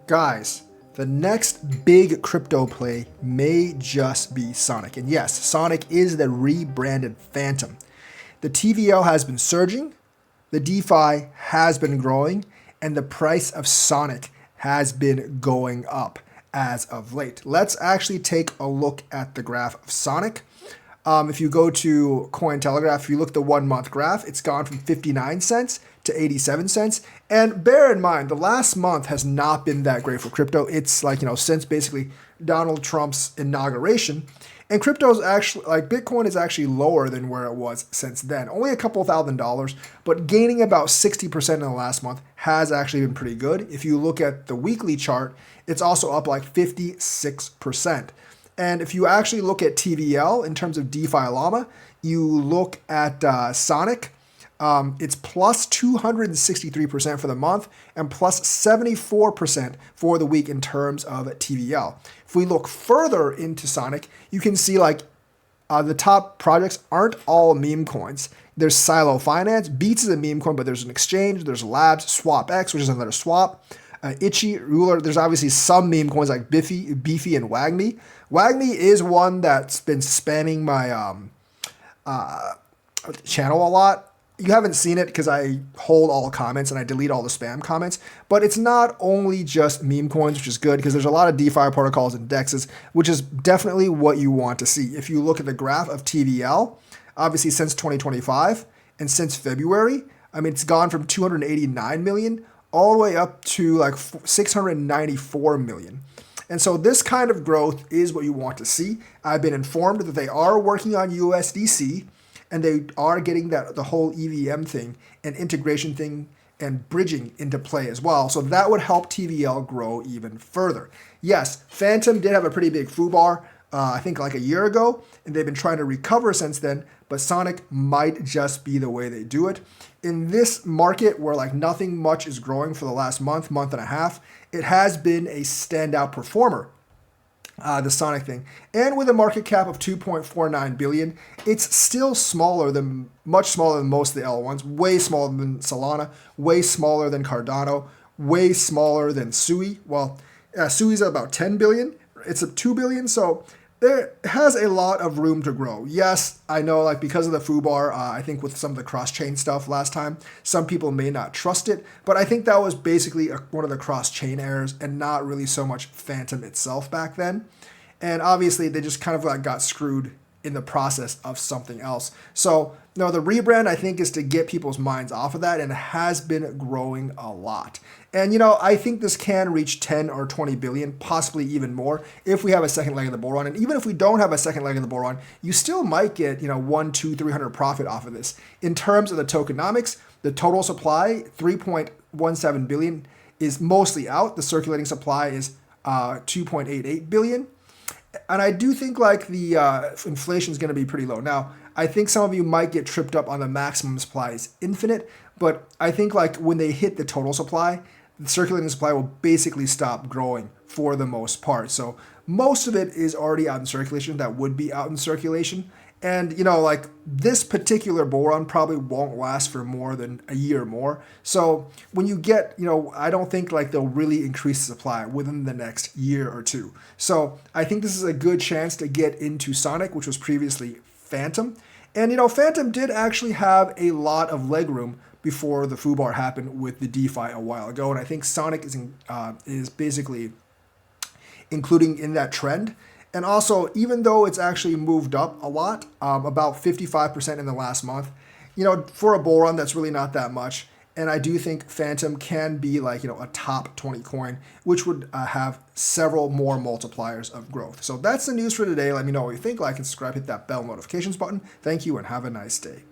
Guys, the next big crypto play may just be Sonic. And yes, Sonic is the rebranded Fantom. The TVL has been surging, the DeFi has been growing, and the price of Sonic has been going up as of late. Let's actually take a look at the graph of Sonic. If you go to Cointelegraph, if you look at the 1 month graph, it's gone from 59 cents to 87 cents. And bear in mind, the last month has not been that great for crypto. It's like, since basically Donald Trump's inauguration. And crypto is actually, like Bitcoin is actually lower than where it was since then. Only a couple $1,000s, but gaining about 60% in the last month has actually been pretty good. If you look at the weekly chart, it's also up like 56%. And if you actually look at TVL in terms of DeFi Llama, you look at Sonic, it's plus 263% for the month and plus 74% for the week in terms of TVL. If we look further into Sonic, you can see the top projects aren't all meme coins. There's Silo Finance, Beats is a meme coin, but there's an exchange, there's Labs, SwapX, which is another swap. Itchy, Ruler, there's obviously some meme coins like Beefy, and Wagme. Wagme is one that's been spamming my channel a lot. You haven't seen it because I hold all comments and I delete all the spam comments, but it's not only just meme coins, which is good because there's a lot of DeFi protocols and DEXs, which is definitely what you want to see. If you look at the graph of TVL, obviously since 2025 and since February, it's gone from 289 million all the way up to like 694 million. And so this kind of growth is what you want to see. I've been informed that they are working on USDC and they are getting the whole EVM thing and integration thing and bridging into play as well. So that would help TVL grow even further. Yes, Fantom did have a pretty big foobar, I think like a year ago, and they've been trying to recover since then, but Sonic might just be the way they do it. In this market where like nothing much is growing for the last month and a half, it has been a standout performer, the Sonic thing. And with a market cap of 2.49 billion, it's still much smaller than most of the L1s, way smaller than Solana, way smaller than Cardano, way smaller than Sui. Well, Sui's about 10 billion. It's at 2 billion, so there has a lot of room to grow. Yes, I know, like because of the foobar, I think with some of the cross-chain stuff last time, some people may not trust it, but I think that was basically one of the cross-chain errors and not really so much Fantom itself back then. And obviously, they just kind of like got screwed in the process of something else. So, the rebrand, I think, is to get people's minds off of that, and it has been growing a lot. And, I think this can reach 10 or 20 billion, possibly even more, if we have a second leg of the bull run. And even if we don't have a second leg of the bull run, you still might get, 1, 2, 300 profit off of this. In terms of the tokenomics, the total supply, 3.17 billion, is mostly out. The circulating supply is 2.88 billion. And I do think like the inflation is going to be pretty low. Now, I think some of you might get tripped up on the maximum supply is infinite, but I think like when they hit the total supply, the circulating supply will basically stop growing for the most part. So most of it is already out in circulation that would be out in circulation. And, like this particular bull run probably won't last for more than a year more. So when you get, I don't think like they'll really increase the supply within the next year or two. So I think this is a good chance to get into Sonic, which was previously Fantom. And, Fantom did actually have a lot of leg room before the foobar happened with the DeFi a while ago. And I think Sonic is basically including in that trend. And also, even though it's actually moved up a lot, about 55% in the last month, for a bull run, that's really not that much. And I do think Fantom can be like, a top 20 coin, which would have several more multipliers of growth. So that's the news for today. Let me know what you think. Like and subscribe, hit that bell notifications button. Thank you and have a nice day.